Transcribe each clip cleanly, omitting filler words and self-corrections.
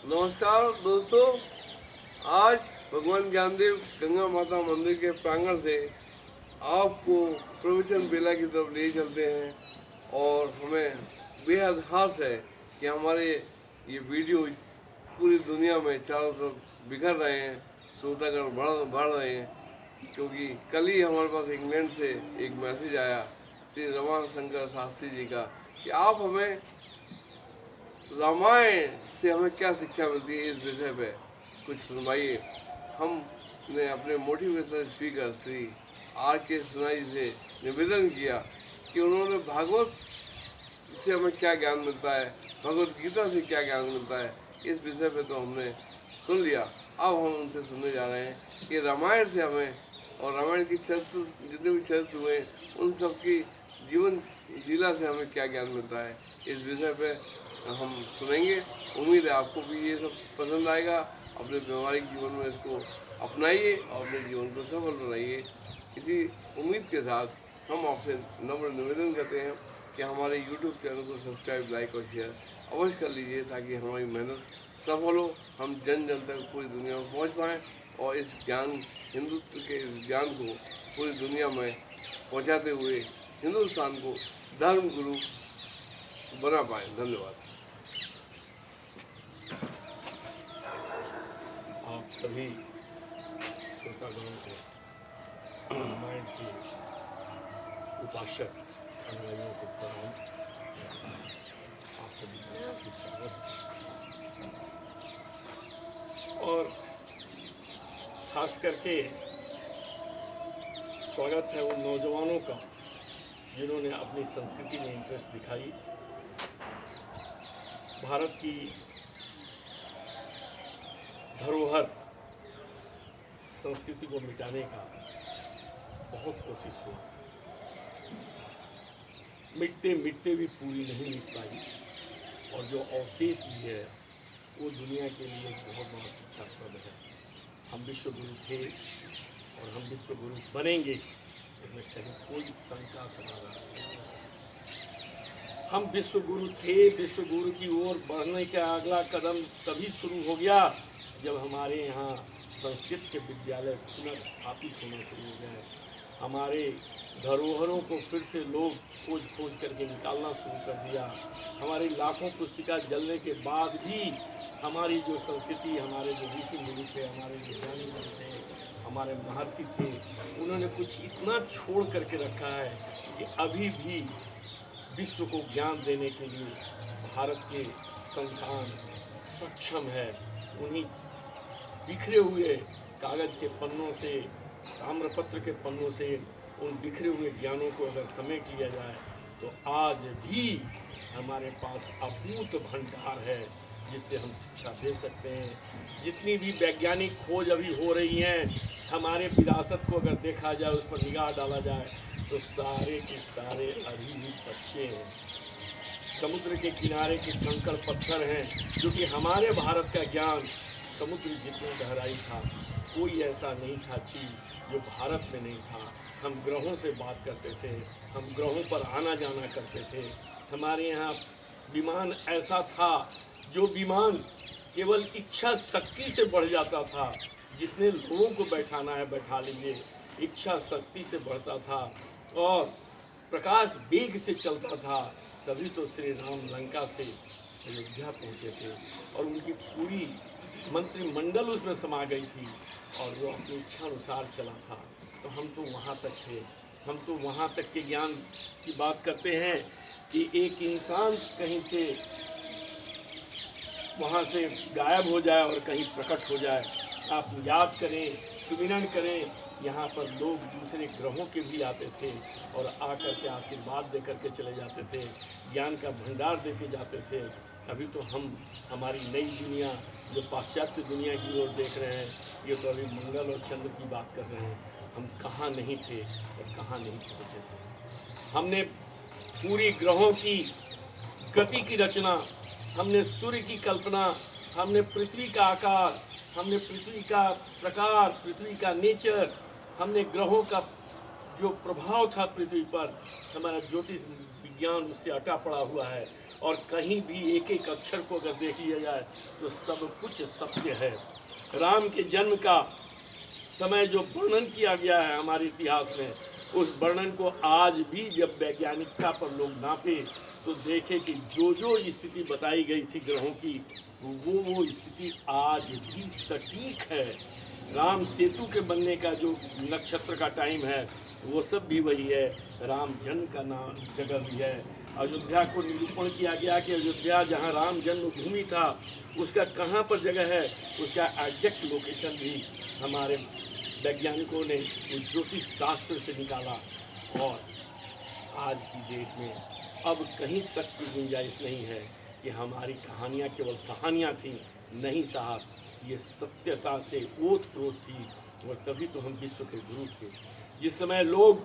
नमस्कार दोस्तों। आज भगवान ज्ञानदेव गंगा माता मंदिर के प्रांगण से आपको प्रवचन बेला की तरफ ले चलते हैं और हमें बेहद हर्ष है कि हमारे ये वीडियो पूरी दुनिया में चारों तरफ बिखर रहे हैं, श्रोतागण बढ़ रहे हैं। क्योंकि कल ही हमारे पास इंग्लैंड से एक मैसेज आया श्री रमाशंकर शास्त्री जी का कि आप हमें रामायण से हमें क्या शिक्षा मिलती है, इस विषय पे कुछ सुनवाइए। हमने अपने motivational speaker Shri R.K. Sinha ji से निवेदन किया कि उन्होंने भागवत से हमें क्या ज्ञान मिलता है, भगवत गीता से क्या ज्ञान मिलता है, इस विषय पे तो हमने सुन लिया। अब हम उनसे सुनने जा रहे हैं कि रामायण से हमें और रामायण की चरित्र जितने भी चरित्र हुए उन सब की जीवन लीला से हमें क्या ज्ञान मिलता है, इस विषय पे हम सुनेंगे। उम्मीद है आपको भी ये सब पसंद आएगा। अपने व्यवहारिक जीवन में इसको अपनाइए और अपने जीवन को सफल बनाइए। इसी उम्मीद के साथ हम आपसे नम्र निवेदन करते हैं कि हमारे YouTube चैनल को सब्सक्राइब, लाइक और शेयर अवश्य कर लीजिए ताकि हमारी मेहनत सफल हो, हम जन जन तक पूरी दुनिया में पहुंच पाएँ और इस ज्ञान हिंदुत्व के ज्ञान को पूरी दुनिया में पहुंचाते हुए हिंदुस्तान को धर्म गुरु बना पाए। धन्यवाद। आप सभी श्रोतागणों को रामायण के उपासक अनुयायियों को प्रणाम। आप सभी का काफी स्वागत और खास करके स्वागत है उन नौजवानों का जिन्होंने अपनी संस्कृति में इंटरेस्ट दिखाई। भारत की धरोहर संस्कृति को मिटाने का बहुत कोशिश हुई, मिटते मिटते भी पूरी नहीं मिट पाई और जो अवशेष भी है वो दुनिया के लिए एक बहुत बड़ा शिक्षाप्रद है। हम विश्व गुरु थे और हम विश्व गुरु बनेंगे, इसमें कहीं कोई शंका समाधान नहीं। हम विश्व गुरु थे, विश्व गुरु की ओर बढ़ने का अगला कदम तभी शुरू हो गया जब हमारे यहाँ संस्कृत के विद्यालय पुनर्स्थापित होना शुरू हो गए। हमारे धरोहरों को फिर से लोग खोज खोज करके निकालना शुरू कर दिया। हमारी लाखों पुस्तिका जलने के बाद भी हमारी जो संस्कृति, हमारे जो ऋषि मुनि थे, हमारे जो ज्ञानी थे, हमारे महर्षि थे, उन्होंने कुछ इतना छोड़ करके रखा है कि अभी भी विश्व को ज्ञान देने के लिए भारत के संतान सक्षम है। उन्हीं बिखरे हुए कागज़ के पन्नों से, ताम्रपत्र के पन्नों से उन बिखरे हुए ज्ञानों को अगर समेट लिया जाए तो आज भी हमारे पास अपूर्व भंडार है जिससे हम शिक्षा दे सकते हैं। जितनी भी वैज्ञानिक खोज अभी हो रही हैं, हमारे विरासत को अगर देखा जाए, उस पर निगाह डाला जाए तो सारे के सारे अभी भी बच्चे हैं। समुद्र के किनारे के कंकड़ पत्थर हैं जो कि हमारे भारत का ज्ञान समुद्र जितनी गहराई था, कोई ऐसा नहीं था चीज़ जो भारत में नहीं था। हम ग्रहों से बात करते थे, हम ग्रहों पर आना जाना करते थे। हमारे यहाँ विमान ऐसा था जो विमान केवल इच्छा शक्ति से बढ़ जाता था। जितने लोगों को बैठाना है बैठा लीजिए, इच्छा शक्ति से बढ़ता था और प्रकाश वेग से चलता था। तभी तो श्री राम लंका से अयोध्या पहुँचे थे और उनकी पूरी मंत्रिमंडल उसमें समा गई थी और वो अपनी इच्छा अनुसार चला था। तो हम तो वहाँ तक थे, हम तो वहाँ तक के ज्ञान की बात करते हैं कि एक इंसान कहीं से वहाँ से गायब हो जाए और कहीं प्रकट हो जाए। आप याद करें, सुमिरन करें, यहाँ पर लोग दूसरे ग्रहों के भी आते थे और आकर के आशीर्वाद दे करके चले जाते थे, ज्ञान का भंडार देके जाते थे। अभी तो हम हमारी नई दुनिया जो पाश्चात्य दुनिया की ओर देख रहे हैं, ये तो अभी मंगल और चंद्र की बात कर रहे हैं। हम कहाँ नहीं थे और कहाँ नहीं पहुँचे थे। हमने पूरी ग्रहों की गति की रचना, हमने सूर्य की कल्पना, हमने पृथ्वी का आकार, हमने पृथ्वी का प्रकार, पृथ्वी का नेचर, हमने ग्रहों का जो प्रभाव था पृथ्वी पर, हमारा ज्योतिष विज्ञान उससे अटा पड़ा हुआ है, और कहीं भी एक एक अक्षर को अगर देख लिया जाए तो सब कुछ सत्य है। राम के जन्म का समय जो वर्णन किया गया है हमारे इतिहास में, उस वर्णन को आज भी जब वैज्ञानिकता पर लोग नापे तो देखे कि जो जो स्थिति बताई गई थी ग्रहों की, वो स्थिति आज भी सटीक है। राम सेतु के बनने का जो नक्षत्र का टाइम है वो सब भी वही है। राम जन्म का नाम जगह भी है। अयोध्या को निरूपण किया गया कि अयोध्या जहाँ राम जन्मभूमि था उसका कहाँ पर जगह है, उसका एग्जैक्ट लोकेशन भी हमारे वैज्ञानिकों ने ज्योतिष शास्त्र से निकाला। और आज की डेट में अब कहीं शक की गुंजाइश नहीं है कि हमारी कहानियाँ केवल कहानियाँ थीं। नहीं साहब, ये सत्यता से ओतप्रोत थी, और तभी तो हम विश्व के गुरु थे। जिस समय लोग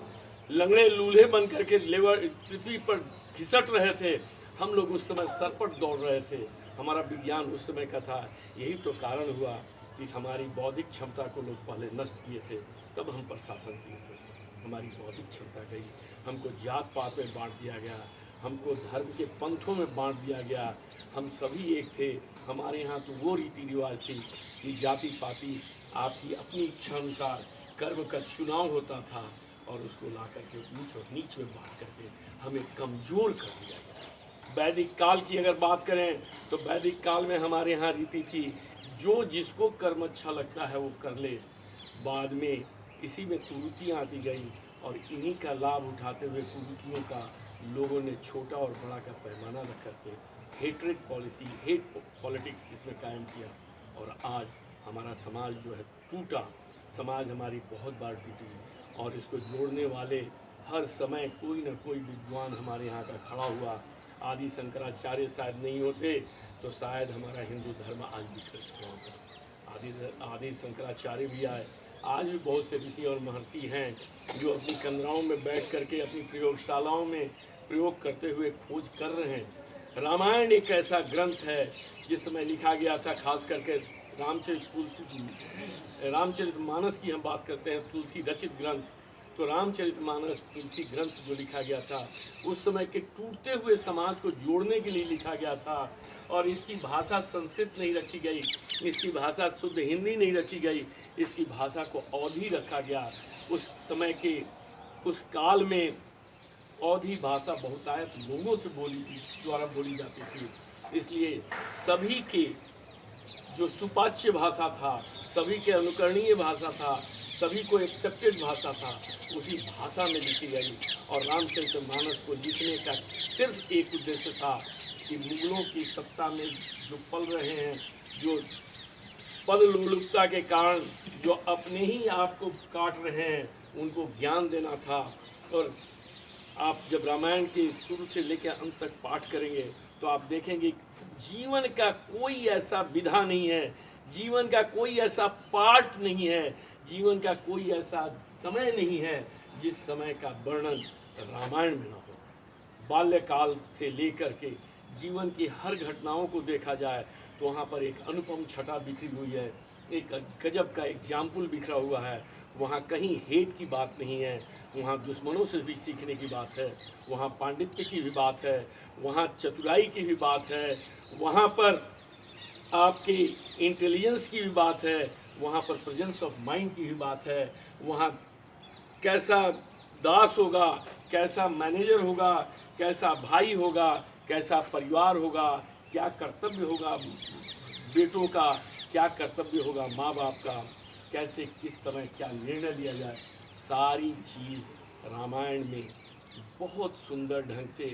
लंगड़े लूल्हे बन करके लेवर पृथ्वी पर घिसट रहे थे, हम लोग उस समय सर पर दौड़ रहे थे। हमारा विज्ञान उस समय का था। यही तो कारण हुआ कि हमारी बौद्धिक क्षमता को लोग पहले नष्ट किए थे, तब हम पर शासन किए थे। हमारी बौद्धिक क्षमता गई, हमको जात पात में बांट दिया गया, हमको धर्म के पंथों में बांट दिया गया। हम सभी एक थे। हमारे यहाँ तो वो रीति रिवाज थी कि जाति पाति आपकी अपनी इच्छा अनुसार कर्म का चुनाव होता था, और उसको ला करके ऊंच और नीच में बांट करके हमें कमज़ोर कर दिया गया। वैदिक काल की अगर बात करें तो वैदिक काल में हमारे यहाँ रीति थी, जो जिसको कर्म अच्छा लगता है वो कर ले। बाद में इसी में कुरीतियाँ आती गई, और इन्हीं का लाभ उठाते हुए कुरीतियों का लोगों ने छोटा और बड़ा का पैमाना रख करके हेट्रेड पॉलिसी, हेट पॉलिटिक्स इसमें कायम किया। और आज हमारा समाज जो है टूटा, समाज हमारी बहुत बार टूटी, और इसको जोड़ने वाले हर समय कोई ना कोई विद्वान हमारे यहाँ का खड़ा हुआ। आदि शंकराचार्य शायद नहीं होते तो शायद हमारा हिंदू धर्म आज बिखर चुका होता। आदि शंकराचार्य भी आए। आज भी बहुत से ऋषि और महर्षि हैं जो अपनी कमराओं में बैठ करके अपनी प्रयोगशालाओं में प्रयोग करते हुए खोज कर रहे हैं। रामायण एक ऐसा ग्रंथ है जिस समय लिखा गया था, खास करके रामचरितमानस की हम बात करते हैं, तुलसी रचित ग्रंथ। तो रामचरितमानस तुलसी ग्रंथ जो लिखा गया था उस समय के टूटते हुए समाज को जोड़ने के लिए लिखा गया था। और इसकी भाषा संस्कृत नहीं रखी गई, इसकी भाषा शुद्ध हिंदी नहीं रखी गई, इसकी भाषा को अवधी रखा गया। उस समय के उस काल में अवधी भाषा बहुतायत लोगों से द्वारा बोली जाती थी। इसलिए सभी के जो सुपाच्य भाषा था, सभी के अनुकरणीय भाषा था, सभी को एक्सेप्टेड भाषा था, उसी भाषा में लिखी गई। और रामचरितमानस को लिखने का सिर्फ एक उद्देश्य था कि मुगलों की सत्ता में जो पल रहे हैं, जो पद लोलुपता के कारण जो अपने ही आप को काट रहे हैं, उनको ज्ञान देना था। और आप जब रामायण के शुरू से लेकर अंत तक पाठ करेंगे तो आप देखेंगे जीवन का कोई ऐसा विधा नहीं है, जीवन का कोई ऐसा पार्ट नहीं है, जीवन का कोई ऐसा समय नहीं है जिस समय का वर्णन रामायण में न हो। बाल्यकाल से लेकर के जीवन की हर घटनाओं को देखा जाए तो वहाँ पर एक अनुपम छटा बिखरी हुई है, एक गजब का एग्जाम्पल बिखरा हुआ है। वहाँ कहीं हेट की बात नहीं है, वहाँ दुश्मनों से भी सीखने की बात है, वहाँ पांडित्य की भी बात है, वहाँ चतुराई की भी बात है, वहाँ पर आपके इंटेलिजेंस की भी बात है, वहाँ पर प्रेजेंस ऑफ माइंड की भी बात है। वहाँ कैसा दास होगा, कैसा मैनेजर होगा, कैसा भाई होगा, कैसा परिवार होगा, क्या कर्तव्य होगा बेटों का, क्या कर्तव्य होगा माँ बाप का, कैसे किस समय क्या निर्णय लिया जाए, सारी चीज़ रामायण में बहुत सुंदर ढंग से,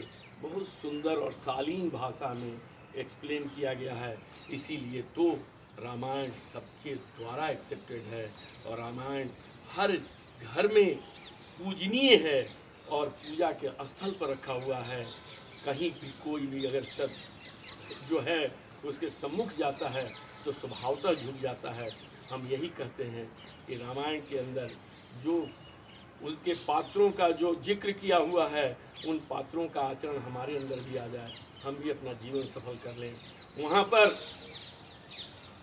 बहुत सुंदर और शालीन भाषा में एक्सप्लेन किया गया है। इसीलिए तो रामायण सबके द्वारा एक्सेप्टेड है, और रामायण हर घर में पूजनीय है और पूजा के स्थल पर रखा हुआ है। कहीं भी कोई भी अगर सब जो है उसके सम्मुख जाता है तो स्वभावतः झुक जाता है। हम यही कहते हैं कि रामायण के अंदर जो उनके पात्रों का जो जिक्र किया हुआ है, उन पात्रों का आचरण हमारे अंदर भी आ जाए, हम भी अपना जीवन सफल कर लें। वहाँ पर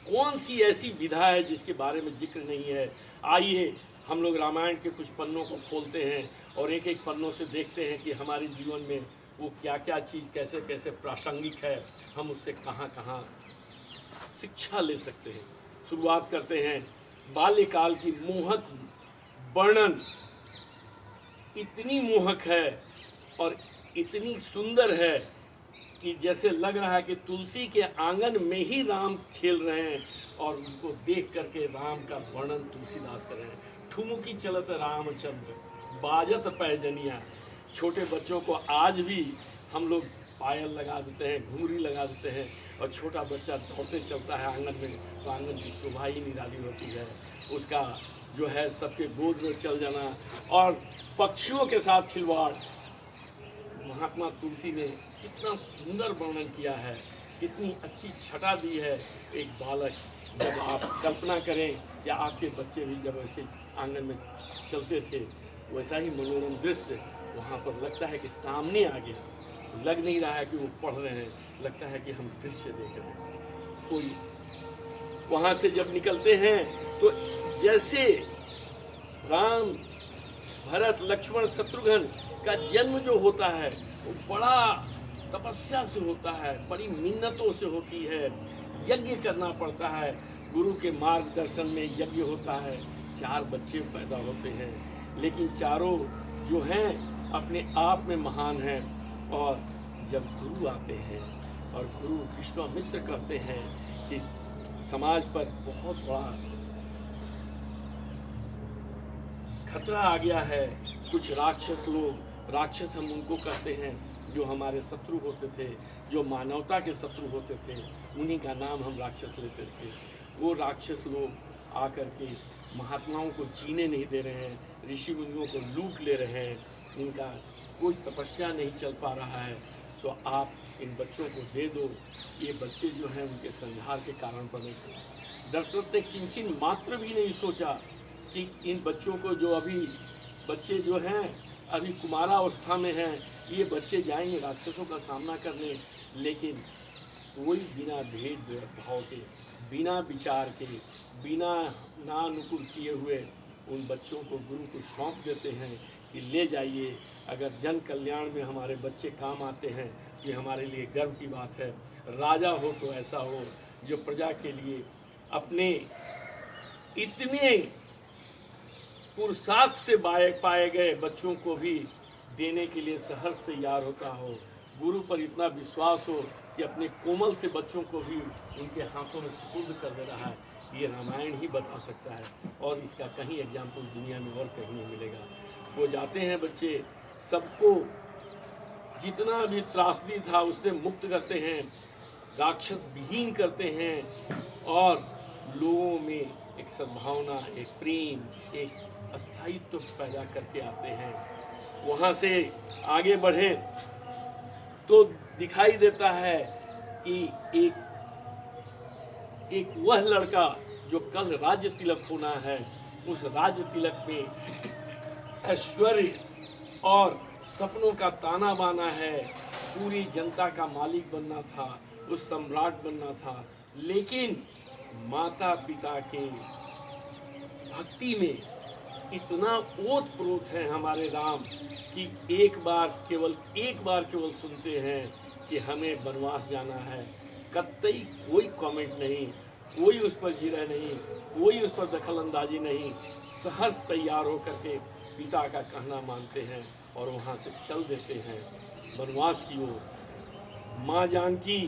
कौन सी ऐसी विधा है जिसके बारे में जिक्र नहीं है? आइए हम लोग रामायण के कुछ पन्नों को खोलते हैं और एक एक पन्नों से देखते हैं कि हमारे जीवन में वो क्या क्या चीज़ कैसे कैसे प्रासंगिक है, हम उससे कहाँ कहाँ शिक्षा ले सकते हैं। शुरुआत करते हैं बाल्यकाल की मोहक वर्णन। इतनी मोहक है और इतनी सुंदर है कि जैसे लग रहा है कि तुलसी के आंगन में ही राम खेल रहे हैं और उनको देख करके राम का वर्णन तुलसीदास कर रहे हैं। ठुमुकी चलत रामचंद्र बाजत पैजनिया। छोटे बच्चों को आज भी हम लोग पायल लगा देते हैं, घुंघरी लगा देते हैं और छोटा बच्चा दौड़ते चलता है आंगन में, तो आंगन की शोभा ही निराली होती है। उसका जो है सबके गोद में चल जाना और पक्षियों के साथ खिलवाड़। महात्मा तुलसी ने कितना सुंदर वर्णन किया है, कितनी अच्छी छटा दी है। एक बालक, जब आप कल्पना करें या आपके बच्चे भी जब ऐसे आंगन में चलते थे, वैसा ही मनोरम दृश्य वहाँ पर लगता है कि सामने आ गया। लग नहीं रहा है कि वो पढ़ रहे हैं, लगता है कि हम दृश्य देख रहे हैं। कोई वहाँ से जब निकलते हैं तो जैसे राम, भरत, लक्ष्मण, शत्रुघ्न का जन्म जो होता है वो बड़ा तपस्या से होता है, बड़ी मिन्नतों से होती है, यज्ञ करना पड़ता है। गुरु के मार्गदर्शन में यज्ञ होता है। 4 बच्चे पैदा होते हैं, लेकिन चारों जो हैं अपने आप में महान हैं। और जब गुरु आते हैं और गुरु विश्वामित्र कहते हैं कि समाज पर बहुत बड़ा खतरा आ गया है, कुछ राक्षस लोग, राक्षस हम उनको कहते हैं जो हमारे शत्रु होते थे, जो मानवता के शत्रु होते थे, उन्हीं का नाम हम राक्षस लेते थे। वो राक्षस लोग आकर के महात्माओं को जीने नहीं दे रहे हैं, ऋषि मुनियों को लूट ले रहे हैं, उनका कोई तपस्या नहीं चल पा रहा है। सो आप इन बच्चों को दे दो। ये बच्चे जो हैं उनके संहार के कारण बने थे। दशरथ ने किंचन मात्र भी नहीं सोचा कि इन बच्चों को, जो अभी बच्चे जो हैं अभी कुमारावस्था में हैं, ये बच्चे जाएंगे राक्षसों का सामना करने। लेकिन कोई बिना भेद भाव के, बिना विचार के, बिना नानुकुल किए हुए उन बच्चों को गुरु को सौंप देते हैं कि ले जाइए। अगर जन कल्याण में हमारे बच्चे काम आते हैं, ये हमारे लिए गर्व की बात है। राजा हो तो ऐसा हो जो प्रजा के लिए अपने इतने पुरुषार्थ से पाए गए बच्चों को भी देने के लिए सहर्ष तैयार होता हो, गुरु पर इतना विश्वास हो कि अपने कोमल से बच्चों को भी उनके हाथों में सुपुर्द कर दे रहा है। ये रामायण ही बता सकता है और इसका कहीं एग्जाम्पल दुनिया में और कहीं नहीं मिलेगा। वो जाते हैं बच्चे, सबको जितना भी त्रासदी था उससे मुक्त करते हैं, राक्षस विहीन करते हैं और लोगों में एक सद्भावना, एक प्रेम, एक अस्थायित्व पैदा करके आते हैं। वहाँ से आगे बढ़े तो दिखाई देता है कि एक वह लड़का जो कल राज्य तिलक होना है, उस राज्य तिलक में ऐश्वर्य और सपनों का ताना बाना है, पूरी जनता का मालिक बनना था, उस सम्राट बनना था। लेकिन माता पिता के भक्ति में इतना ओत प्रोत है हमारे राम कि एक बार केवल सुनते हैं कि हमें वनवास जाना है, कतई कोई कमेंट नहीं, कोई उस पर जिरह नहीं, कोई उस पर दखल अंदाजी नहीं, सहर्ष तैयार होकर के पिता का कहना मानते हैं और वहाँ से चल देते हैं वनवास की ओर। माँ जानकी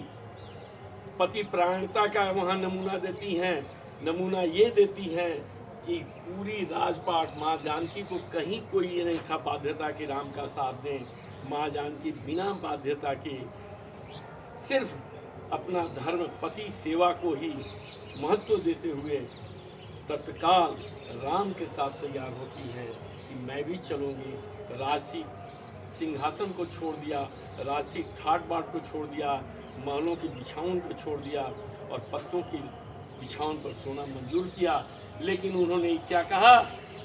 पति प्राणता का वहाँ नमूना देती हैं। नमूना ये देती हैं कि पूरी राजपाट, माँ जानकी को कहीं कोई ये नहीं था बाध्यता कि राम का साथ दें। माँ जानकी बिना बाध्यता के सिर्फ अपना धर्म, पति सेवा को ही महत्व देते हुए तत्काल राम के साथ तैयार होती हैं कि मैं भी चलूँगी। राजसी सिंहासन को छोड़ दिया, राजसी ठाट बाट को छोड़ दिया, महलों की बिछावन को छोड़ दिया और पत्तों की बिछावन पर सोना मंजूर किया। लेकिन उन्होंने क्या कहा?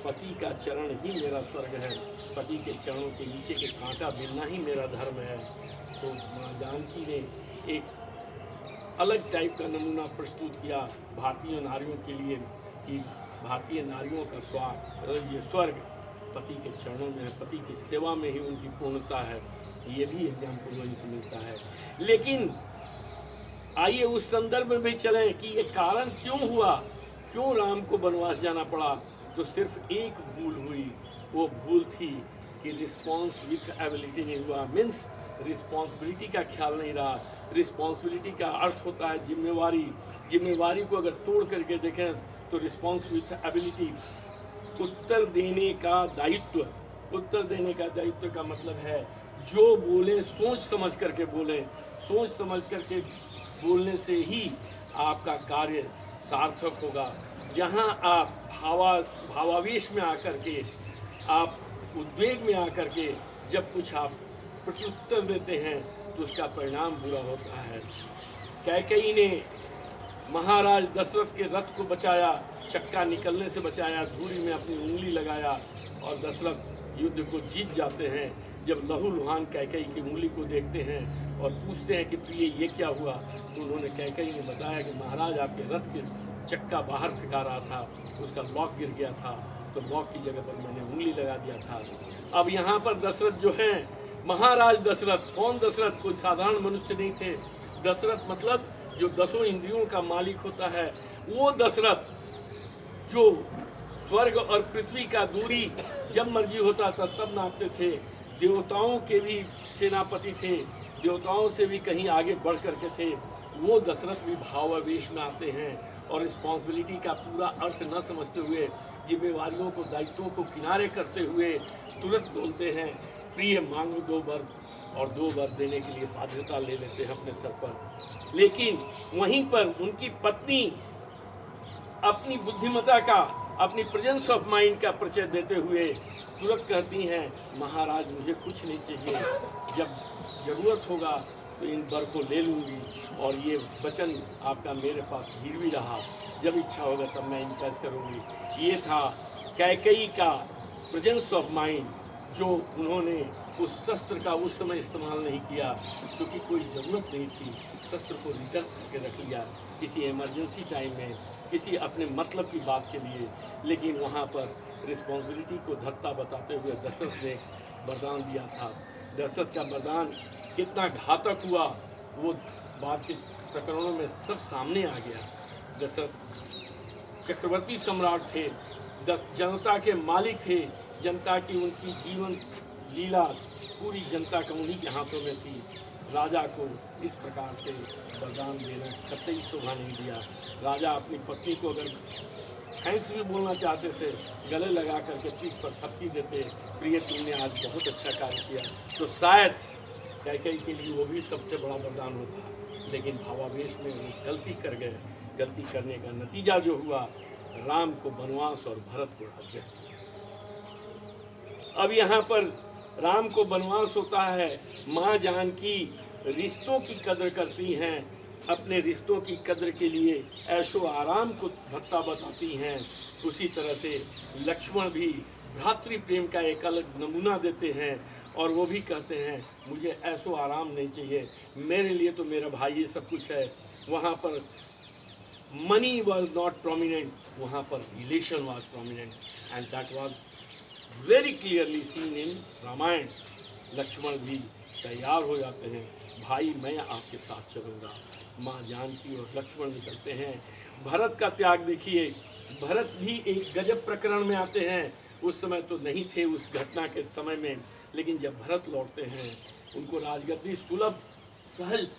पति का चरण ही मेरा स्वर्ग है, पति के चरणों के नीचे के कांटा बिनना ही मेरा धर्म है। तो माँ जानकी ने एक अलग टाइप का नमूना प्रस्तुत किया भारतीय नारियों के लिए कि भारतीय नारियों का ये स्वर्ग पति के चरणों में है, पति की सेवा में ही उनकी पूर्णता है। ये भी एग्जाम्पल वहीं से मिलता है। लेकिन आइए उस संदर्भ में भी चलें कि ये कारण क्यों हुआ, क्यों राम को वनवास जाना पड़ा। तो सिर्फ एक भूल हुई, वो भूल थी कि रिस्पॉन्स विथ एबिलिटी नहीं हुआ, मीन्स रिस्पॉन्सिबिलिटी का ख्याल नहीं रहा। रिस्पॉन्सिबिलिटी का अर्थ होता है जिम्मेवारी। जिम्मेवारी को अगर तोड़ करके देखें तो रिस्पॉन्स विथ एबिलिटी, उत्तर देने का दायित्व। उत्तर देने का दायित्व का मतलब है जो बोले सोच समझ करके बोलें, सोच समझ करके बोलने से ही आपका कार्य सार्थक होगा। जहां आप भावावेश में आकर के, आप उद्वेग में आकर के जब कुछ आप प्रत्युत्तर देते हैं तो उसका परिणाम बुरा होता है। कैकेयी ने महाराज दशरथ के रथ को बचाया, चक्का निकलने से बचाया, धूरी में अपनी उंगली लगाया और दशरथ युद्ध को जीत जाते हैं। जब लहूलुहान कैकेयी की उंगली को देखते हैं और पूछते हैं कि प्रिय ये क्या हुआ, तो उन्होंने कैकेयी ने बताया कि महाराज आपके रथ के चक्का बाहर फेंका रहा था, उसका लॉक गिर गया था, तो लॉक की जगह पर मैंने उंगली लगा दिया था। अब यहाँ पर दशरथ जो हैं, महाराज दशरथ, कौन दशरथ, कोई साधारण मनुष्य नहीं थे। दशरथ मतलब जो 10 इंद्रियों का मालिक होता है, वो दशरथ जो स्वर्ग और पृथ्वी का दूरी जब मर्जी होता था तब नापते थे। देवताओं के भी सेनापति थे, देवताओं से भी कहीं आगे बढ़ करके थे। वो दशरथ भी भावावेश में आते हैं और रिस्पॉन्सिबिलिटी का पूरा अर्थ न समझते हुए, जिम्मेवारियों को, दायित्वों को किनारे करते हुए तुरंत बोलते हैं प्रिय मांगो 2 वर, और 2 वर देने के लिए बाध्यता ले लेते हैं अपने सर पर। लेकिन वहीं पर उनकी पत्नी अपनी बुद्धिमत्ता का, अपनी प्रेजेंस ऑफ माइंड का परिचय देते हुए तुरंत कहती हैं महाराज मुझे कुछ नहीं चाहिए, जब ज़रूरत होगा तो इन वर को ले लूँगी और ये वचन आपका मेरे पास गिरवी रहा, जब इच्छा होगा तब मैं इनकैश करूँगी। ये था कैकेयी का प्रेजेंस ऑफ माइंड, जो उन्होंने उस शस्त्र का उस समय इस्तेमाल नहीं किया क्योंकि कोई ज़रूरत नहीं थी। शस्त्र को रिजर्व करके रख लिया किसी इमरजेंसी टाइम में, किसी अपने मतलब की बात के लिए। लेकिन वहाँ पर रिस्पॉन्सिबिलिटी को धत्ता बताते हुए दशरथ ने वरदान दिया था। दशरथ का वरदान कितना घातक हुआ वो बाद के प्रकरणों में सब सामने आ गया। दशरथ चक्रवर्ती सम्राट थे, जनता के मालिक थे, जनता की उनकी जीवन लीला पूरी जनता का उन्हीं के हाथों में थी। राजा को इस प्रकार से वरदान देना कतई शोभा नहीं दिया। राजा अपनी पत्नी को अगर थैंक्स भी बोलना चाहते थे, गले लगा करके पीठ पर थपकी देते, प्रिय तुमने आज बहुत अच्छा कार्य किया, तो शायद कैकेयी के लिए वो भी सबसे बड़ा वरदान होता। लेकिन भावावेश में वो गलती कर गए। गलती करने का नतीजा जो हुआ, राम को वनवास और भरत को राज्य। अब यहाँ पर राम को वनवास होता है, माँ जानकी रिश्तों की कदर करती हैं, अपने रिश्तों की कदर के लिए ऐशो आराम को भत्ता बताती हैं। उसी तरह से लक्ष्मण भी भ्रातृ प्रेम का एक अलग नमूना देते हैं और वो भी कहते हैं मुझे ऐशो आराम नहीं चाहिए, मेरे लिए तो मेरा भाई ये सब कुछ है। वहाँ पर मनी वॉज नॉट प्रोमिनेंट, वहाँ पर relation was prominent, and that was very clearly seen in Ramayana. Lakshman भी तैयार हो जाते हैं, भाई मैं आपके साथ चलूँगा। माँ जानकी और लक्ष्मण निकलते हैं। भरत का त्याग देखिए, भरत भी एक गजब प्रकरण में आते हैं। उस समय तो नहीं थे उस घटना के समय में, लेकिन जब भरत लौटते हैं उनको राजगद्दी सुलभ, सहज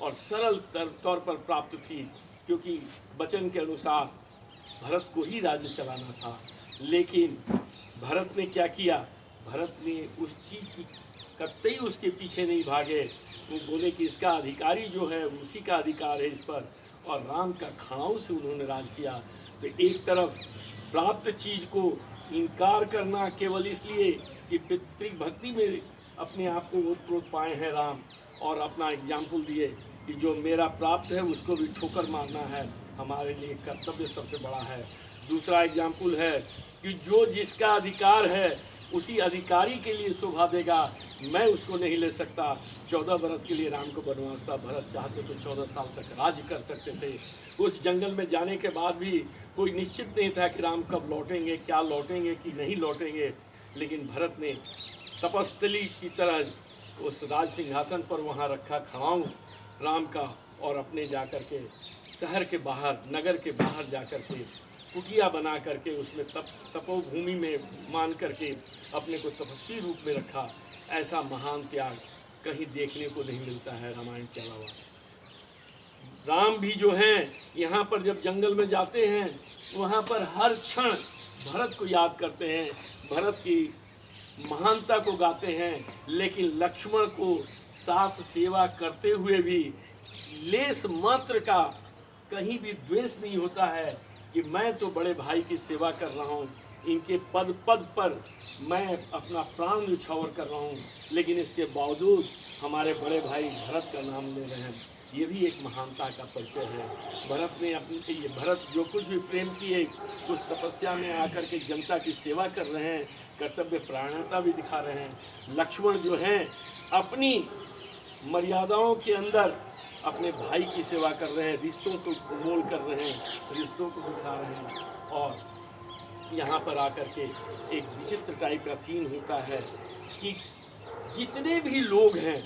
और सरल तौर पर प्राप्त थी, क्योंकि वचन के अनुसार भरत को ही राज्य चलाना था। लेकिन भरत ने क्या किया, भरत ने उस चीज़ की कतई उसके पीछे नहीं भागे। वो बोले कि इसका अधिकारी जो है उसी का अधिकार है इस पर, और राम का खड़ाऊ से उन्होंने राज किया। तो एक तरफ प्राप्त चीज़ को इनकार करना केवल इसलिए कि पितृभक्ति में अपने आप को ओतप्रोत पाए हैं राम, और अपना एग्जाम्पल दिए कि जो मेरा प्राप्त है उसको भी ठोकर मारना है, हमारे लिए कर्तव्य सबसे बड़ा है। दूसरा एग्जाम्पल है कि जो जिसका अधिकार है उसी अधिकारी के लिए शोभा देगा, मैं उसको नहीं ले सकता। 14 बरस के लिए राम को वनवास था, भरत चाहते तो 14 साल तक राज्य कर सकते थे। उस जंगल में जाने के बाद भी कोई निश्चित नहीं था कि राम कब लौटेंगे, क्या लौटेंगे कि नहीं लौटेंगे। लेकिन भरत ने तपस्थली की तरह उस राज सिंहासन पर वहाँ रखा खड़ाऊँ राम का, और अपने जा कर के शहर के बाहर, नगर के बाहर जा कर के कुटिया बना करके उसमें तपोभूमि में मान करके अपने को तपस्वी रूप में रखा। ऐसा महान त्याग कहीं देखने को नहीं मिलता है रामायण के अलावा। राम भी जो हैं यहाँ पर जब जंगल में जाते हैं वहाँ पर हर क्षण भरत को याद करते हैं, भरत की महानता को गाते हैं, लेकिन लक्ष्मण को साथ सेवा करते हुए भी लेस मात्र का कहीं भी द्वेष नहीं होता है कि मैं तो बड़े भाई की सेवा कर रहा हूँ, इनके पद पद पर मैं अपना प्राण न्यौछावर कर रहा हूँ, लेकिन इसके बावजूद हमारे बड़े भाई भरत का नाम ले रहे हैं। ये भी एक महानता का परिचय है। भरत ने अपने ये भरत जो कुछ भी प्रेम किए, कुछ तपस्या में आकर के जनता की सेवा कर रहे हैं, कर्तव्य परायणता भी दिखा रहे हैं। लक्ष्मण जो हैं अपनी मर्यादाओं के अंदर अपने भाई की सेवा कर रहे हैं, रिश्तों को मोल कर रहे हैं, रिश्तों को दिखा रहे हैं। और यहाँ पर आकर के एक विचित्र टाइप का सीन होता है कि जितने भी लोग हैं,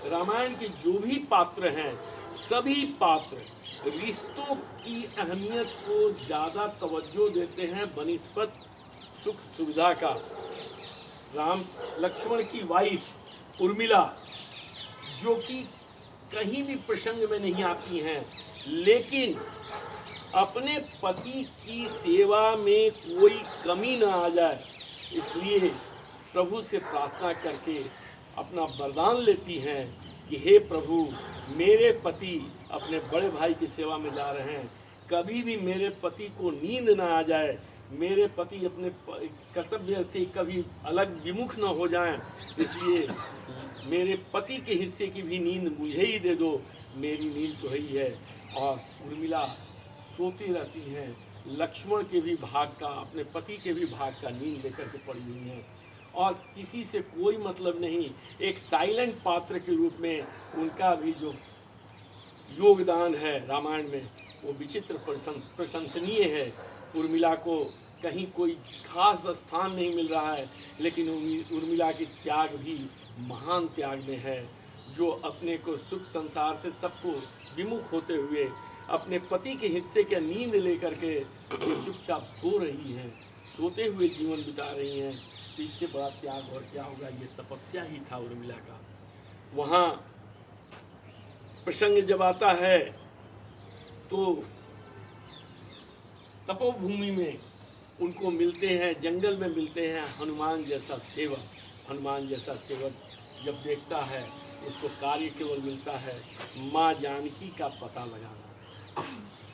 रामायण के जो भी पात्र हैं, सभी पात्र रिश्तों की अहमियत को ज़्यादा तवज्जो देते हैं बनिस्बत सुख सुविधा का। राम लक्ष्मण की वाइफ उर्मिला, जो कि कहीं भी प्रसंग में नहीं आती हैं, लेकिन अपने पति की सेवा में कोई कमी ना आ जाए, इसलिए प्रभु से प्रार्थना करके अपना वरदान लेती हैं कि हे प्रभु, मेरे पति अपने बड़े भाई की सेवा में जा रहे हैं, कभी भी मेरे पति को नींद ना आ जाए, मेरे पति अपने कर्तव्य से कभी अलग विमुख न हो जाएं, इसलिए मेरे पति के हिस्से की भी नींद मुझे ही दे दो, मेरी नींद तो ही है। और उर्मिला सोती रहती हैं, लक्ष्मण के भी भाग का, अपने पति के भी भाग का नींद लेकर के पड़ी हुई हैं, और किसी से कोई मतलब नहीं। एक साइलेंट पात्र के रूप में उनका भी जो योगदान है रामायण में वो विचित्र प्रशंसनीय है। उर्मिला को कहीं कोई खास स्थान नहीं मिल रहा है, लेकिन उर्मिला की त्याग भी महान त्याग में है, जो अपने को सुख संसार से सबको विमुख होते हुए अपने पति के हिस्से का नींद लेकर के चुपचाप सो रही हैं, सोते हुए जीवन बिता रही हैं। तो इससे बड़ा त्याग और क्या होगा। ये तपस्या ही था उर्मिला का। वहाँ प्रसंग जब आता है तो तपोभूमि में उनको मिलते हैं, जंगल में मिलते हैं हनुमान जैसा सेवक। हनुमान जैसा सेवक जब देखता है उसको कार्य केवल मिलता है माँ जानकी का पता लगाना,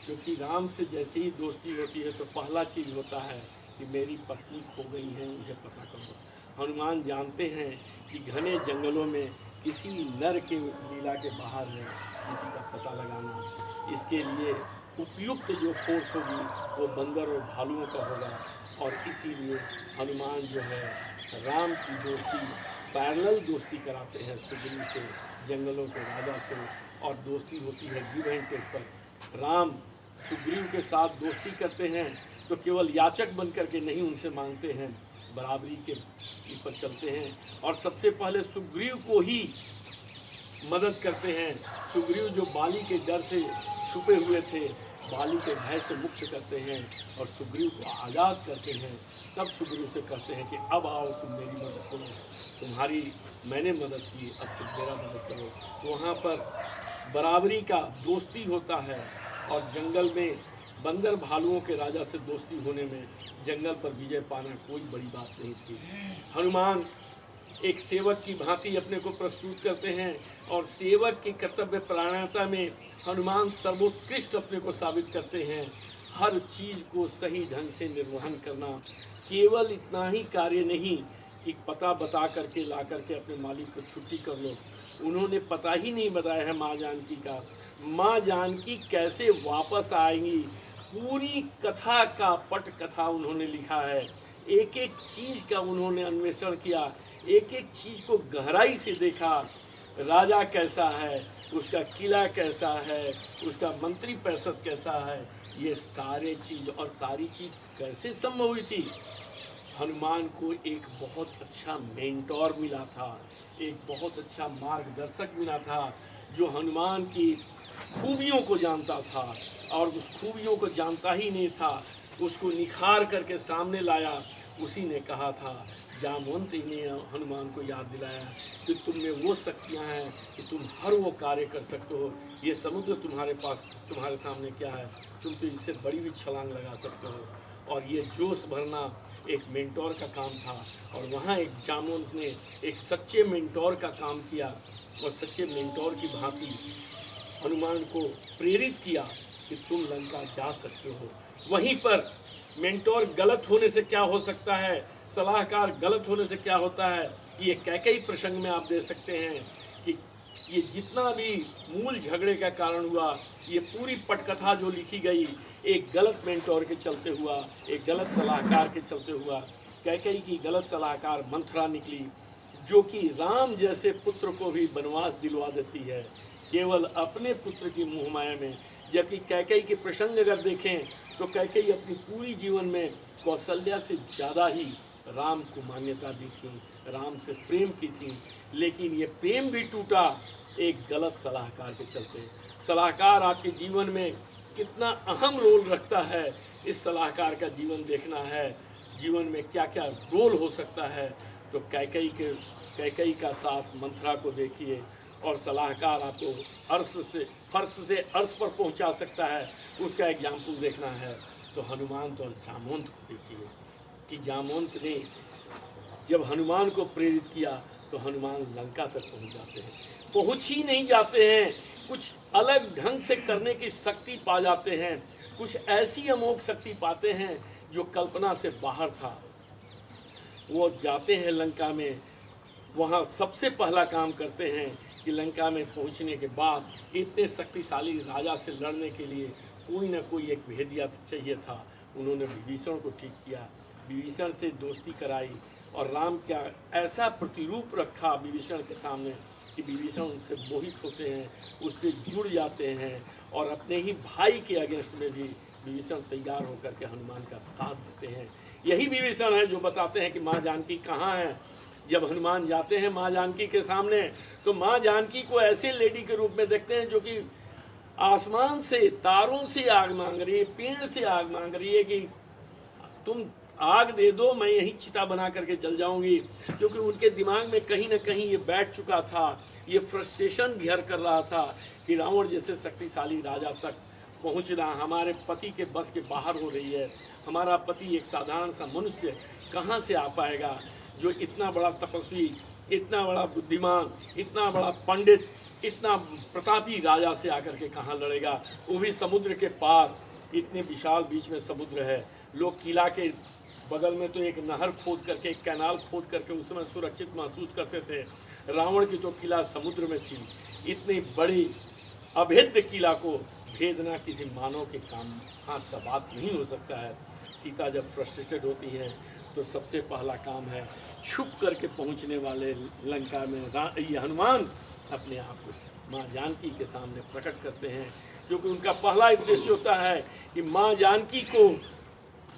क्योंकि राम से जैसे ही दोस्ती होती है तो पहला चीज़ होता है कि मेरी पत्नी खो गई है, मुझे पता करो। हनुमान जानते हैं कि घने जंगलों में किसी नर के लीला के बाहर है, किसी का पता लगाना, इसके लिए उपयुक्त जो फोर्स होगी वो बंदर और भालुओं का होगा। और इसीलिए हनुमान जो है राम की दोस्ती, पैरेलल दोस्ती कराते हैं सुग्रीव से, जंगलों के राजा से, और दोस्ती होती है गिव एंड टेक पर। राम सुग्रीव के साथ दोस्ती करते हैं तो केवल याचक बन करके नहीं उनसे मांगते हैं, बराबरी के पर चलते हैं, और सबसे पहले सुग्रीव को ही मदद करते हैं। सुग्रीव जो बाली के डर से छुपे हुए थे, बाली के भय से मुक्त करते हैं और सुग्रीव को आज़ाद करते हैं। तब सुग्रीव से कहते हैं कि अब आओ, तुम मेरी मदद करो, तुम्हारी मैंने मदद की, अब तुम मेरा मदद करो। तो वहाँ पर बराबरी का दोस्ती होता है। और जंगल में बंदर भालुओं के राजा से दोस्ती होने में जंगल पर विजय पाना कोई बड़ी बात नहीं थी। हनुमान एक सेवक की भांति अपने को प्रस्तुत करते हैं, और सेवक की कर्तव्य परायणता में हनुमान सर्वोत्कृष्ट अपने को साबित करते हैं। हर चीज़ को सही ढंग से निर्वहन करना, केवल इतना ही कार्य नहीं कि पता बता करके ला करके अपने मालिक को छुट्टी कर लो। उन्होंने पता ही नहीं बताया है माँ जानकी का, माँ जानकी कैसे वापस आएंगी, पूरी कथा का पट कथा उन्होंने लिखा है। एक एक चीज़ का उन्होंने अन्वेषण किया, एक एक चीज़ को गहराई से देखा। राजा कैसा है, उसका किला कैसा है, उसका मंत्री परिषद कैसा है, ये सारे चीज़, और सारी चीज़ कैसे संभव हुई थी। हनुमान को एक बहुत अच्छा मेंटोर मिला था, एक बहुत अच्छा मार्गदर्शक मिला था, जो हनुमान की खूबियों को जानता था और उस खूबियों को जानता ही नहीं था, उसको निखार करके सामने लाया। उसी ने कहा था, जामवंत ही ने हनुमान को याद दिलाया कि तुम में वो शक्तियाँ हैं कि तुम हर वो कार्य कर सकते हो। ये समुद्र तुम्हारे पास, तुम्हारे सामने क्या है, तुम तो इससे बड़ी भी छलांग लगा सकते हो। और ये जोश भरना एक मेंटोर का काम था, और वहाँ एक जामवंत ने एक सच्चे मेंटोर का काम किया और सच्चे मेंटोर की भांति हनुमान को प्रेरित किया कि तुम लंका जा सकते हो। वहीं पर मेंटोर गलत होने से क्या हो सकता है, सलाहकार गलत होने से क्या होता है, ये कैकेयी प्रसंग में आप दे सकते हैं कि ये जितना भी मूल झगड़े का कारण हुआ, ये पूरी पटकथा जो लिखी गई एक गलत मेंटोर के चलते हुआ, एक गलत सलाहकार के चलते हुआ। कैकेयी की गलत सलाहकार मंथरा निकली, जो कि राम जैसे पुत्र को भी वनवास दिलवा देती है केवल अपने पुत्र की मोहमाया में। जबकि कैकेयी के प्रसंग अगर देखें तो कैकेयी अपनी पूरी जीवन में कौशल्या से ज़्यादा ही राम को मान्यता दी थी, राम से प्रेम की थी, लेकिन ये प्रेम भी टूटा एक गलत सलाहकार के चलते। सलाहकार आपके जीवन में कितना अहम रोल रखता है, इस सलाहकार का जीवन देखना है, जीवन में क्या क्या रोल हो सकता है। तो कैकेयी का साथ मंथरा को देखिए, और सलाहकार आपको फर्श से अर्श पर पहुंचा सकता है, उसका एग्जाम्पल देखना है। तो हनुमान तो जामवंत को देखिए कि जामवंत ने जब हनुमान को प्रेरित किया तो हनुमान लंका तक पहुंच जाते हैं, पहुंच ही नहीं जाते हैं, कुछ अलग ढंग से करने की शक्ति पा जाते हैं, कुछ ऐसी अमोघ शक्ति पाते हैं जो कल्पना से बाहर था। वो जाते हैं लंका में, वहाँ सबसे पहला काम करते हैं कि लंका में पहुँचने के बाद इतने शक्तिशाली राजा से लड़ने के लिए कोई ना कोई एक भेदिया चाहिए था। उन्होंने विभीषण को ठीक किया, विभीषण से दोस्ती कराई, और राम का ऐसा प्रतिरूप रखा विभीषण के सामने कि विभीषण उनसे मोहित होते हैं, उससे जुड़ जाते हैं, और अपने ही भाई के अगेंस्ट में भी विभीषण तैयार होकर के हनुमान का साथ देते हैं। यही विभीषण है जो बताते हैं कि माँ जानकी कहाँ है। जब हनुमान जाते हैं माँ जानकी के सामने तो माँ जानकी को ऐसे लेडी के रूप में देखते हैं जो कि आसमान से, तारों से आग मांग रही है, पेड़ से आग मांग रही है कि तुम आग दे दो, मैं यही चिता बना करके जल जाऊंगी। क्योंकि उनके दिमाग में कहीं ना कहीं ये बैठ चुका था, ये फ्रस्ट्रेशन घेर कर रहा था कि रावण जैसे शक्तिशाली राजा तक पहुंचना हमारे पति के बस के बाहर हो रही है। हमारा पति एक साधारण सा मनुष्य कहाँ से आ पाएगा, जो इतना बड़ा तपस्वी, इतना बड़ा बुद्धिमान, इतना बड़ा पंडित, इतना प्रतापी राजा से आकर के कहाँ लड़ेगा, वो भी समुद्र के पार। इतने विशाल बीच में समुद्र है, लोग किला के बगल में तो एक नहर खोद करके, एक कैनाल खोद करके उस समय सुरक्षित महसूस करते थे। रावण की तो किला समुद्र में थी। इतनी बड़ी अभेद्य किला को भेदना किसी मानव के काम हाथ का बात नहीं हो सकता है। सीता जब फ्रस्ट्रेटेड होती है तो सबसे पहला काम है छुप करके पहुंचने वाले लंका में ये हनुमान अपने आप को माँ जानकी के सामने प्रकट करते हैं, क्योंकि उनका पहला उद्देश्य होता है कि माँ जानकी को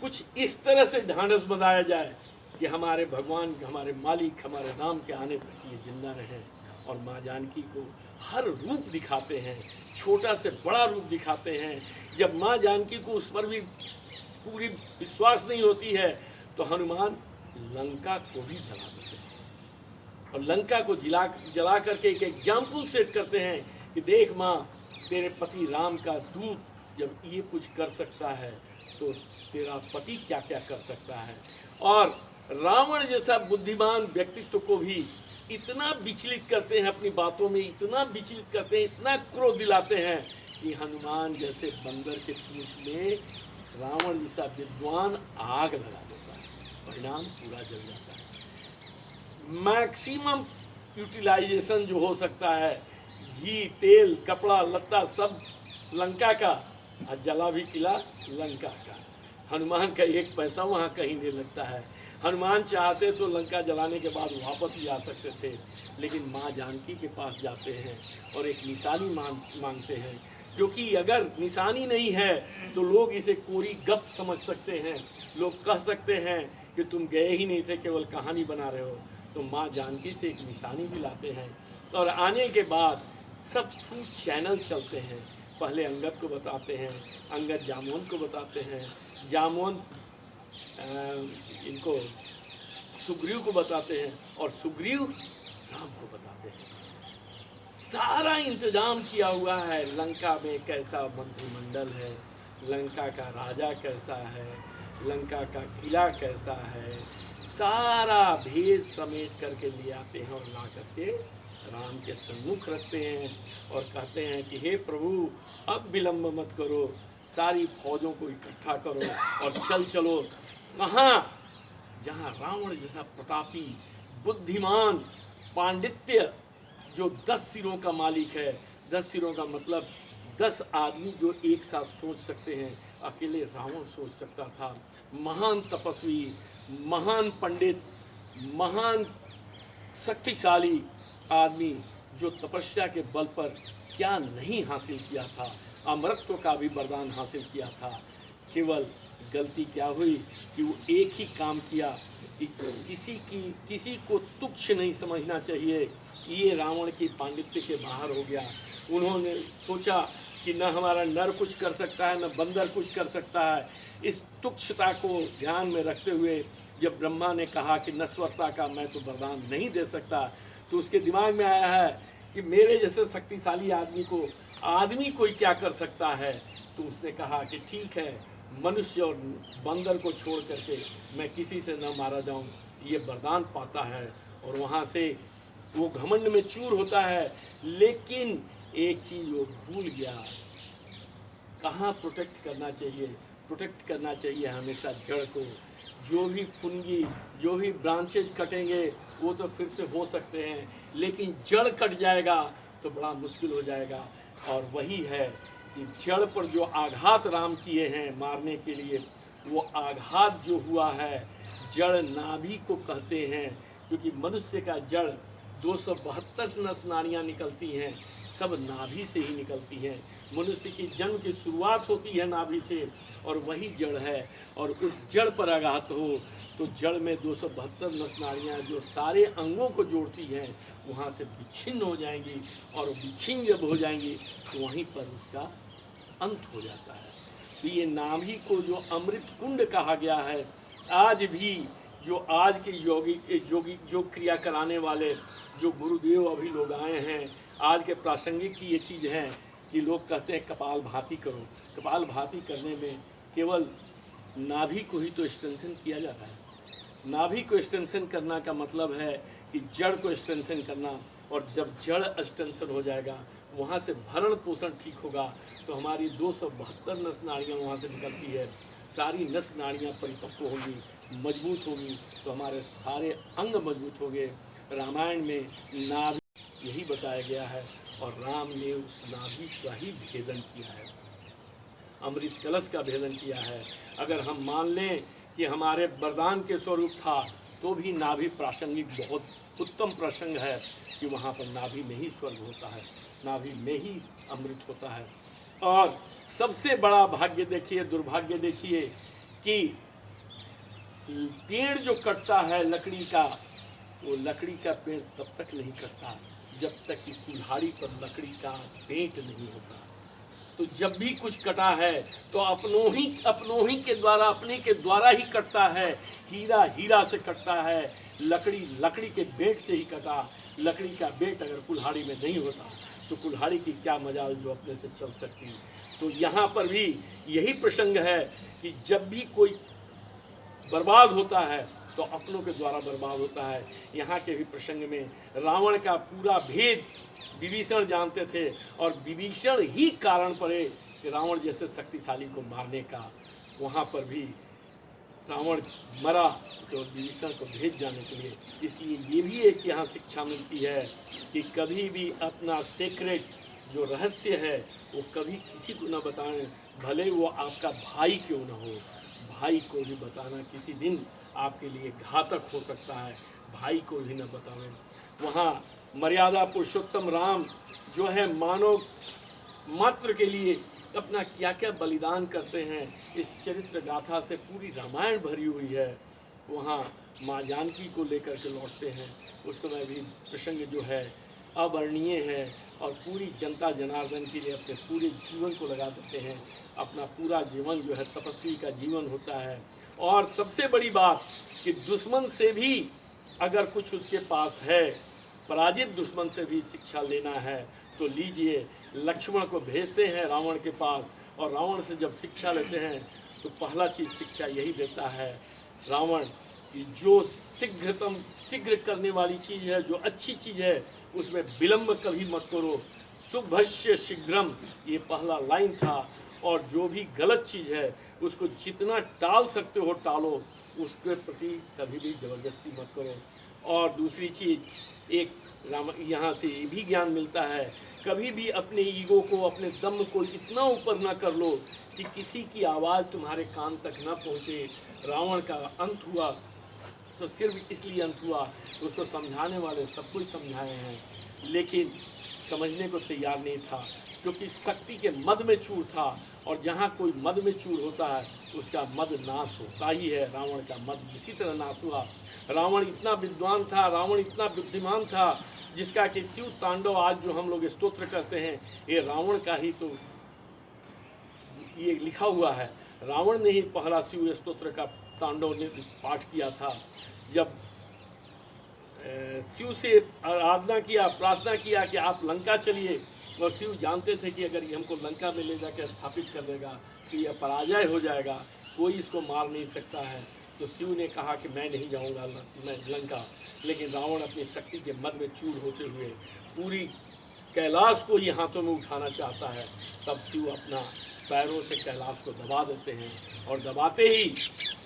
कुछ इस तरह से ढांढस बंधाया जाए कि हमारे भगवान, हमारे मालिक, हमारे राम के आने तक ये जिंदा रहें। और माँ जानकी को हर रूप दिखाते हैं, छोटा से बड़ा रूप दिखाते हैं। जब माँ जानकी को उस पर भी पूरी विश्वास नहीं होती है तो हनुमान लंका को भी जला देते हैं, और लंका को जला करके एक एग्जाम्पल सेट करते हैं कि देख माँ, तेरे पति राम का दूत जब ये कुछ कर सकता है तो तेरा पति क्या क्या कर सकता है। और रावण जैसा बुद्धिमान व्यक्तित्व को भी इतना विचलित करते हैं, अपनी बातों में इतना विचलित करते हैं, इतना क्रोध दिलाते हैं कि हनुमान जैसे बंदर के पूंछ में रावण जैसा विद्वान आग लगा देता है, परिणाम पूरा जल जाता है। मैक्सिमम यूटिलाइजेशन जो हो सकता है, घी, तेल, कपड़ा लत्ता सब लंका का, और जला भी किला लंका का। हनुमान का एक पैसा वहाँ कहीं नहीं लगता है। हनुमान चाहते तो लंका जलाने के बाद वापस भी आ सकते थे, लेकिन माँ जानकी के पास जाते हैं और एक निशानी मांगते हैं, जो कि अगर निशानी नहीं है तो लोग इसे कोरी गप समझ सकते हैं। लोग कह सकते हैं कि तुम गए ही नहीं थे, केवल कहानी बना रहे हो। तो माँ जानकी से एक निशानी भी लाते हैं और आने के बाद सब थ्रू चैनल चलते हैं। पहले अंगद को बताते हैं, अंगद जामवंत को बताते हैं, जामवंत इनको सुग्रीव को बताते हैं और सुग्रीव राम को बताते हैं। सारा इंतजाम किया हुआ है। लंका में कैसा मंत्रिमंडल है, लंका का राजा कैसा है, लंका का किला कैसा है, सारा भेद समेट करके ले आते हैं और ला करके राम के सम्मुख रखते हैं और कहते हैं कि हे प्रभु, अब विलंब मत करो, सारी फौजों को इकट्ठा करो और चल चलो। कहाँ? जहाँ रावण जैसा प्रतापी, बुद्धिमान, पांडित्य, जो 10 सिरों का मालिक है। 10 सिरों का मतलब 10 आदमी जो एक साथ सोच सकते हैं, अकेले रावण सोच सकता था। महान तपस्वी, महान पंडित, महान शक्तिशाली आदमी, जो तपस्या के बल पर क्या नहीं हासिल किया था, अमरत्व का भी वरदान हासिल किया था। केवल गलती क्या हुई कि वो एक ही काम किया कि किसी को तुच्छ नहीं समझना चाहिए। ये रावण की पांडित्य के बाहर हो गया। उन्होंने सोचा कि न हमारा नर कुछ कर सकता है, न बंदर कुछ कर सकता है। इस तुच्छता को ध्यान में रखते हुए जब ब्रह्मा ने कहा कि नश्वरता का मैं तो वरदान नहीं दे सकता, तो उसके दिमाग में आया है कि मेरे जैसे शक्तिशाली आदमी कोई क्या कर सकता है। तो उसने कहा कि ठीक है, मनुष्य और बंदर को छोड़ करके मैं किसी से न मारा जाऊं, ये वरदान पाता है। और वहाँ से वो घमंड में चूर होता है। लेकिन एक चीज़ वो भूल गया, कहाँ प्रोटेक्ट करना चाहिए। प्रोटेक्ट करना चाहिए हमेशा जड़ को। जो भी फुनगी, जो भी ब्रांचेज कटेंगे वो तो फिर से हो सकते हैं, लेकिन जड़ कट जाएगा तो बड़ा मुश्किल हो जाएगा। और वही है कि जड़ पर जो आघात राम किए हैं मारने के लिए, वो आघात जो हुआ है जड़ नाभि को कहते हैं, क्योंकि मनुष्य का जड़ 272 नस नाड़ियाँ निकलती हैं, सब नाभि से ही निकलती हैं। मनुष्य की जन्म की शुरुआत होती है नाभि से और वही जड़ है। और उस जड़ पर आघात हो तो जड़ में 272 नस नाड़ियाँ जो सारे अंगों को जोड़ती हैं वहाँ से विच्छिन्न हो जाएंगी, और विच्छिन्न जब हो जाएंगी तो वहीं पर उसका अंत हो जाता है। तो ये नाभि को जो अमृत कुंड कहा गया है, आज भी जो आज के योगी योग क्रिया कराने वाले जो गुरुदेव अभी लोग आए हैं, आज के प्रासंगिक की ये चीज़ है कि लोग कहते हैं कपाल भाती करो। कपाल भाती करने में केवल नाभि को ही तो स्ट्रेंथन किया जाता है। नाभि को स्ट्रेंथन करना का मतलब है कि जड़ को स्ट्रेंथन करना, और जब जड़ स्ट्रेंथन हो जाएगा वहाँ से भरण पोषण ठीक होगा तो हमारी 272 नस नाड़ियाँ वहाँ से निकलती है, सारी नस नाड़ियाँ परिपक्व होंगी, मजबूत होगी, तो हमारे सारे अंग मजबूत होंगे। रामायण में नाभि यही बताया गया है और राम ने उस नाभि का ही भेदन किया है, अमृत कलश का भेदन किया है। अगर हम मान लें कि हमारे वरदान के स्वरूप था तो भी नाभि प्रासंगिक बहुत उत्तम प्रसंग है कि वहाँ पर नाभि में ही स्वर्ग होता है, नाभि में ही अमृत होता है। और सबसे बड़ा भाग्य देखिए, दुर्भाग्य देखिए कि पेड़ जो कटता है लकड़ी का, वो लकड़ी का पेड़ तब तक नहीं कटता जब तक कि कुल्हाड़ी पर लकड़ी का पेंट नहीं होता। तो जब भी कुछ कटा है तो अपनों ही के द्वारा, अपने के द्वारा ही कटता है। हीरा हीरा से कटता है, लकड़ी लकड़ी के बेंट से ही कटा। लकड़ी का बेंट अगर कुल्हाड़ी में नहीं होता तो कुल्हाड़ी की क्या मजाल जो अपने से चल सकती। तो यहाँ पर भी यही प्रसंग है कि जब भी कोई बर्बाद होता है तो अपनों के द्वारा बर्बाद होता है। यहाँ के भी प्रसंग में रावण का पूरा भेद विभीषण जानते थे और विभीषण ही कारण पड़े कि रावण जैसे शक्तिशाली को मारने का। वहाँ पर भी रावण मरा तो विभीषण को भेज जाने के लिए। इसलिए ये भी एक यहाँ शिक्षा मिलती है कि कभी भी अपना सीक्रेट जो रहस्य है वो कभी किसी को न बताएं, भले वो आपका भाई क्यों न हो। भाई को भी बताना किसी दिन आपके लिए घातक हो सकता है, भाई को भी न बताएं। वहाँ मर्यादा पुरुषोत्तम राम जो है मानव मात्र के लिए अपना क्या क्या बलिदान करते हैं, इस चरित्र गाथा से पूरी रामायण भरी हुई है। वहाँ माँ जानकी को लेकर के लौटते हैं, उस समय भी प्रसंग जो है अवर्णनीय है और पूरी जनता जनार्दन के लिए अपने पूरे जीवन को लगा देते हैं। अपना पूरा जीवन जो है तपस्वी का जीवन होता है। और सबसे बड़ी बात कि दुश्मन से भी अगर कुछ उसके पास है, पराजित दुश्मन से भी शिक्षा लेना है तो लीजिए। लक्ष्मण को भेजते हैं रावण के पास, और रावण से जब शिक्षा लेते हैं तो पहला चीज़ शिक्षा यही देता है रावण कि जो शीघ्र करने वाली चीज़ है, जो अच्छी चीज़ है, उसमें विलंब कभी मत करो। शुभस्य शीघ्रम, ये पहला लाइन था। और जो भी गलत चीज़ है उसको जितना टाल सकते हो टालो, उसके प्रति कभी भी ज़बरदस्ती मत करो। और दूसरी चीज़ एक यहाँ से ये भी ज्ञान मिलता है, कभी भी अपने ईगो को, अपने दम को इतना ऊपर ना कर लो कि किसी की आवाज़ तुम्हारे कान तक ना पहुँचे। रावण का अंत हुआ तो सिर्फ इसलिए अंत हुआ कि उसको समझाने वाले सब कुछ समझाए हैं, लेकिन समझने को तैयार नहीं था, क्योंकि शक्ति के मद में चूर था। और जहाँ कोई मद में चूर होता है उसका मद नाश होता ही है। रावण का मद इसी तरह नाश हुआ। रावण इतना विद्वान था, रावण इतना बुद्धिमान था, जिसका कि शिव तांडव आज जो हम लोग स्तोत्र करते हैं, ये रावण का ही तो ये लिखा हुआ है। रावण ने ही पहला शिव स्तोत्र का तांडव ने पाठ किया था। जब शिव से आराधना किया, प्रार्थना किया कि आप लंका चलिए, और शिव जानते थे कि अगर ये हमको लंका में ले जाकर स्थापित कर देगा तो यह पराजय हो जाएगा, कोई इसको मार नहीं सकता है। तो शिव ने कहा कि मैं नहीं जाऊंगा मैं लंका। लेकिन रावण अपनी शक्ति के मद में चूर होते हुए पूरी कैलाश को ये हाथों में उठाना चाहता है। तब शिव अपना पैरों से कैलाश को दबा देते हैं, और दबाते ही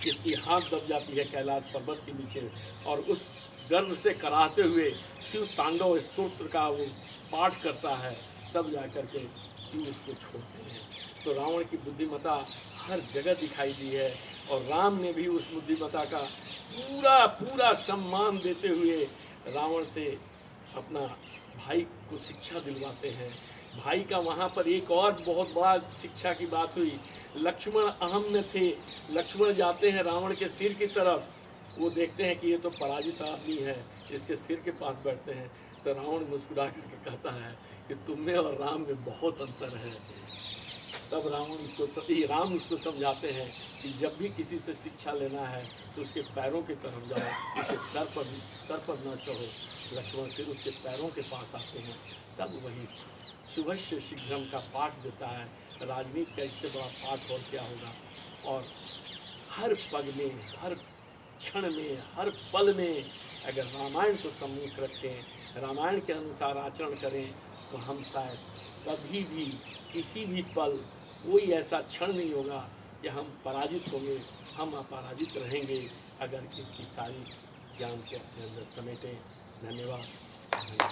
इसकी हाथ दब जाती है कैलाश पर्वत के नीचे। और उस गर्व से कराहते हुए शिव तांडव स्तोत्र का वो पाठ करता है, तब जाकर के शिव उसको छोड़ते हैं। तो रावण की बुद्धिमत्ता हर जगह दिखाई दी है, और राम ने भी उस बुद्धिमत्ता का पूरा सम्मान देते हुए रावण से अपना भाई को शिक्षा दिलवाते हैं। भाई का वहाँ पर एक और बहुत बड़ा शिक्षा की बात हुई। लक्ष्मण अहम में थे। लक्ष्मण जाते हैं रावण के सिर की तरफ, वो देखते हैं कि ये तो पराजित आदमी है, इसके सिर के पास बैठते हैं। तो रावण मुस्कुरा करके कहता है कि तुम में और राम में बहुत अंतर है। तब राम उसको समझाते हैं कि जब भी किसी से शिक्षा लेना है तो उसके पैरों की तरफ जाओ, उसके सर पर न चढ़ो। लक्ष्मण फिर उसके पैरों के पास आते हैं, तब वही शुभस्य शीघ्रम का पाठ देता है। राजनीति का इससे बड़ा पाठ और क्या होगा। और हर पग में, हर क्षण में, हर पल में अगर रामायण को सम्मुख रखें, रामायण के अनुसार आचरण करें, तो हम शायद कभी भी किसी भी पल कोई ऐसा क्षण नहीं होगा कि हम पराजित होंगे। हम अपराजित रहेंगे अगर इसकी सारी ज्ञान को अपने अंदर समेटें। धन्यवाद।